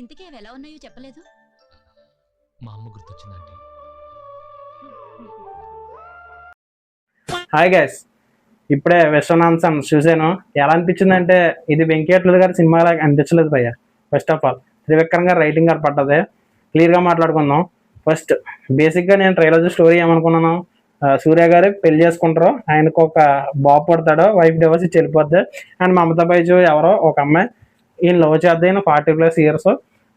ఇంతకీ అవి ఎలా ఉన్నాయో చెప్పలేదు. మా అమ్మ గుర్తొచ్చిందండి. హాయ్ గైస్, ఇప్పుడే విశ్వనాథన్ చూశాను. ఎలా అనిపించింది అంటే ఇది వెంకటేశ్వర గారి సినిమాలా అనిపించలేదు భయ్య. ఫస్ట్ ఆఫ్ ఆల్ త్రివిక్రమ్ గారు రైటింగ్ గారు పడ్డది. క్లియర్గా మాట్లాడుకుందాం. ఫస్ట్ బేసిక్గా నేను ట్రైలర్ స్టోరీ ఏమనుకున్నాను, సూర్య గారు పెళ్లి చేసుకుంటారు, ఆయనకు ఒక బాబు పడతాడు, వైఫ్ డివోర్స్ ఇచ్చి వెళ్ళిపోద్ది. అండ్ మమతా బైజు ఎవరో ఒక అమ్మాయి ఈయన లవ్ చేద్దాం, ఈయన 40+ ఇయర్స్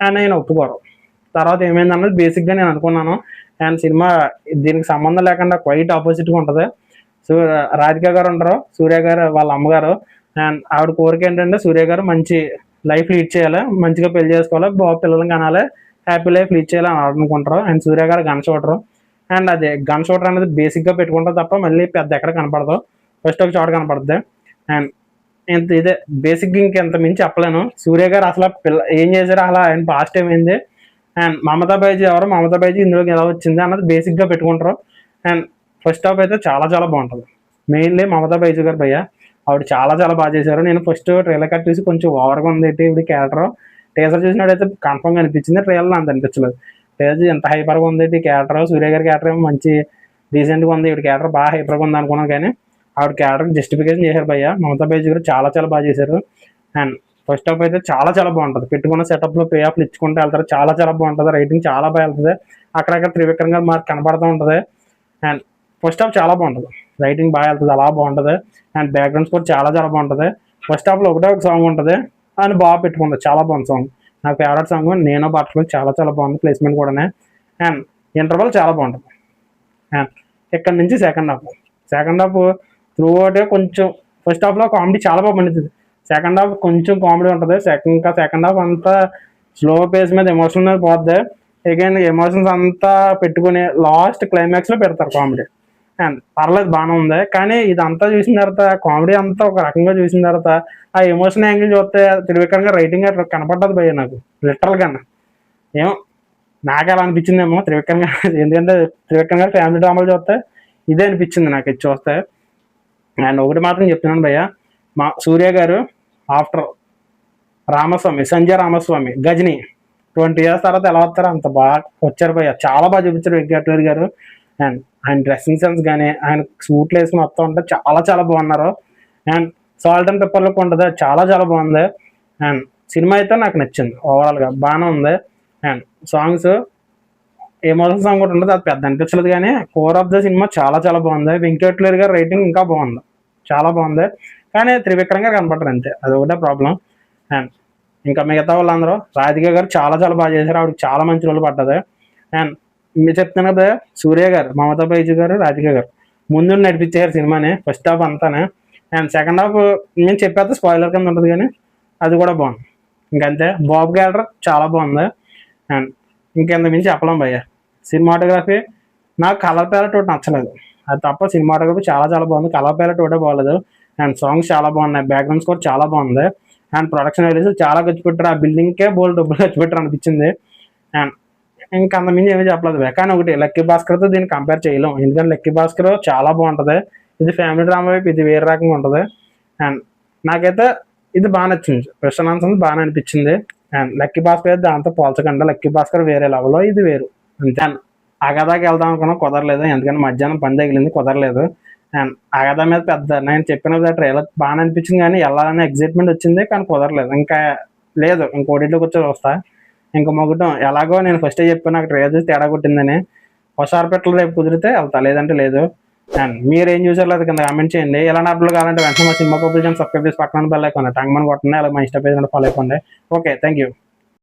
అండ్ ఆయన ఒప్పుకోరు. తర్వాత ఏమైందన్నది బేసిక్గా నేను అనుకున్నాను. అండ్ సినిమా దీనికి సంబంధం లేకుండా క్వైట్ ఆపోజిట్గా ఉంటుంది. సో రాధిక గారు ఉంటారు, సూర్య గారు వాళ్ళ అమ్మగారు. అండ్ ఆవిడ కోరిక ఏంటంటే సూర్య గారు మంచి లైఫ్ లీడ్ చేయాలి, మంచిగా పెళ్లి చేసుకోవాలి, బాబు పిల్లల్ని కనాలి, హ్యాపీ లైఫ్ లీడ్ చేయాలి అని అనుకుంటారు. అండ్ సూర్య గారు గన్ షూటరు. అండ్ అదే గన్ షూటర్ అనేది బేసిక్గా పెట్టుకుంటారు తప్ప మళ్ళీ పెద్ద ఎక్కడ కనపడదు. ఫస్ట్ ఒక చోట కనపడుతుంది. అండ్ ఇంత ఇదే బేసిక్గా ఇంకెంత మించి చెప్పలేను. సూర్య గారు అసలు ఏం చేశారు, అలా ఆయన పాస్ట్ ఏమైంది, అండ్ మమతా బైజు ఎవరు, మమతా బైజు ఇందులోకి ఎలా వచ్చింది అన్నది బేసిక్గా పెట్టుకుంటారు. అండ్ ఫస్ట్ హాఫ్ అయితే చాలా చాలా బాగుంటుంది. మెయిన్లీ మమతా బైజు గారు భయ్య, ఆవిడ చాలా చాలా బాగా చేశారు. నేను ఫస్ట్ ట్రైలర్ కట్ చూసి కొంచెం ఓవర్గా ఉంది ఏంటి ఇప్పుడు క్యారెక్టర్, టీజర్ చూసినట్టయితే కన్ఫర్మ్గా అనిపించింది. ట్రైలర్ అంత అనిపించలేదు. టీజర్ ఎంత హైపర్గా ఉంది ఏంటి క్యారెక్టర్, సూర్య గారి క్యారెక్టర్ ఏమో మంచి డీసెంట్గా ఉంది, ఇవి క్యారెక్టర్ బాగా హైపర్గా ఉంది అనుకున్నాను. కానీ ఆవిడ క్యారెక్టర్ జస్టిఫికేషన్ చేశారు భయ్య. మమతా బైజు గారు చాలా చాలా బాగా చేశారు. అండ్ ఫస్ట్ హాఫ్ అయితే చాలా చాలా బాగుంటుంది. పెట్టుకున్న సెటప్లో పే ఆఫ్లు ఇచ్చుకుంటూ వెళ్తారు, చాలా చాలా బాగుంటుంది. రైటింగ్ చాలా బాగా వెళ్తుంది. అక్కడక్కడ త్రివిక్రమ్ గారు మార్క్ కనబడుతూ ఉంటుంది. అండ్ ఫస్ట్ హాఫ్ చాలా బాగుంటుంది, రైటింగ్ బాగా వెళ్తుంది, అలా బాగుంటుంది. అండ్ బ్యాక్గ్రౌండ్ స్కోర్ చాలా చాలా బాగుంటుంది. ఫస్ట్ హాఫ్లో ఒకటే ఒక సాంగ్ ఉంటుంది, అని బాగా పెట్టుకుంటుంది, చాలా బాగుంది సాంగ్. నా ఫేవరెట్ సాంగ్ నేను బట్టలు చాలా చాలా బాగుంది, ప్లేస్మెంట్ కూడానే. అండ్ ఇంటర్వల్ చాలా బాగుంటుంది. అండ్ ఇక్కడ నుంచి సెకండ్ హాఫ్ త్రూ అవుట్ కొంచెం ఫస్ట్ హాఫ్లో కామెడీ చాలా బాగా పండుతుంది. సెకండ్ హాఫ్ కొంచెం కామెడీ ఉంటుంది. సెకండ్ హాఫ్ అంతా స్లో పేస్ మీద ఎమోషన్ మీద పోద్ది. అగైన్ ఎమోషన్స్ అంతా పెట్టుకుని లాస్ట్ క్లైమాక్స్లో పెడతారు కామెడీ. అండ్ పర్లేదు బాగానే ఉంది. కానీ ఇదంతా చూసిన తర్వాత కామెడీ అంతా ఒక రకంగా చూసిన తర్వాత ఆ ఎమోషన్ యాంగిల్ చూస్తే త్రివిక్రమ్ గారు రైటింగ్ కనపడ్డది భయ్య నాకు లిటరల్గా. ఏమో నాకు ఎలా అనిపించిందేమో త్రివిక్రమ్ గారు, ఎందుకంటే త్రివిక్రమ్ గారు ఫ్యామిలీ డ్రామాలు చూస్తే ఇదే అనిపించింది నాకు ఇది చూస్తే. అండ్ ఒకటి మాత్రం చెప్తున్నాను భయ్య, మా సూర్య గారు ఆఫ్టర్ రామస్వామి, సంజయ్ రామస్వామి, గజని 20 years తర్వాత ఎలా వస్తారో అంత బాగా వచ్చారు భయ్య. చాలా బాగా చూపించారు వెంకటేశ్వర గారు. అండ్ ఆయన డ్రెస్సింగ్ సెన్స్ కానీ ఆయన సూట్లు వేసుకుని వస్తూ ఉంటే చాలా చాలా బాగున్నారు. And salt and pepper look ఉంటుంది, చాలా చాలా బాగుంది. అండ్ సినిమా అయితే నాకు నచ్చింది, ఓవరాల్గా బాగానే ఉంది. అండ్ సాంగ్స్ ఎమోషన్ సాంగ్ కూడా ఉంటుంది, అది పెద్ద అనిపించలేదు. కానీ కోర్ ఆఫ్ ద సినిమా చాలా చాలా బాగుంది. వెంకటేశ్వర గారు రైటింగ్ ఇంకా బాగుంది, చాలా బాగుంది. కానీ త్రివిక్రమ్ గారు కనపడరు అంతే, అది ఒకటే ప్రాబ్లం. అండ్ ఇంకా మిగతా వాళ్ళందరూ రాధిక గారు చాలా చాలా బాగా చేశారు, ఆవిడకి చాలా మంచి రోజులు పడ్డది. అండ్ మీరు చెప్తున్నా కదా సూర్య గారు, మమతా బైజు గారు, రాధిక గారు ముందు నడిపించారు సినిమాని ఫస్ట్ హాఫ్ అంతానే. అండ్ సెకండ్ హాఫ్ నేను చెప్పేస్తే స్పాయిలర్ కింద ఉంటుంది, కానీ అది కూడా బాగుంది. ఇంకంతే, బాబు క్యారెక్టర్ చాలా బాగుంది. అండ్ ఇంకెంత మించి చెప్పలేం భయ్య. సినిమాటోగ్రఫీ నాకు కలర్ ప్యాలెట్ ఒకటి నచ్చలేదు, అది తప్ప సినిమాటోగ్రఫీ చాలా చాలా బాగుంది. కలర్ ప్యాలెట్ ఒకటే బాగలేదు. అండ్ సాంగ్స్ చాలా బాగున్నాయి, బ్యాక్గ్రౌండ్ స్కోర్ చాలా బాగుంది. అండ్ ప్రొడక్షన్ వాల్యూస్ చాలా ఖర్చు పెట్టారు, ఆ బిల్డింగ్కే బోల్డ్ డబ్బులు ఖర్చు పెట్టారు అనిపించింది. అండ్ ఇంకా అంతమించి ఏమీ చెప్పలేదు. కానీ ఒకటి లక్కీ భాస్కర్తో దీన్ని కంపేర్ చేయలేం, ఎందుకంటే లక్కీ భాస్కర్ చాలా బాగుంటుంది, ఇది ఫ్యామిలీ డ్రామా వైపు ఇది వేరే రకంగా ఉంటుంది. అండ్ నాకైతే ఇది బాగా నచ్చింది, విశ్వనాథన్ బాగా అనిపించింది. అండ్ లక్కీ భాస్కర్ అయితే దాంతో పోల్చకుండా లక్కీ భాస్కర్ వేరే లెవెల్లో, ఇది వేరు అంతే. అండ్ అగదాకి వెళ్దాం అనుకున్నా కుదరలేదు, ఎందుకంటే మధ్యాహ్నం పని తగిలింది, కుదరలేదు. అండ్ అగదా మీద పెద్ద నేను చెప్పిన ట్రైలర్ బాగా అనిపించింది, కానీ వెళ్ళాలనే ఎగ్జైట్మెంట్ వచ్చింది, కానీ కుదరలేదు. ఇంకా లేదు, ఇంకోటిలోకి వచ్చి వస్తా. ఇంకా మొగటం ఎలాగో నేను ఫస్టే చెప్పాను, నాకు ట్రైలర్ చూసి తేడా కొట్టిందని. ఒకసారి పెట్టలు రేపు కుదిరితే వెళ్తా, లేదంటే లేదు. అండ్ మీరు ఏం చూసారు లేదు కింద కామెంట్ చేయండి. ఎలాంటి అప్లోడ్ కావాలంటే వెంటనే మా సినిమా పబ్లిక్ సబ్స్క్రైబ్ చేసి పక్కన బెల్ ఐకాన్ టంగ్ మన కొట్టండి, అలా మా ఇన్స్టా పేజ్ ఫాలో అయిపోండి. Okay, thank you.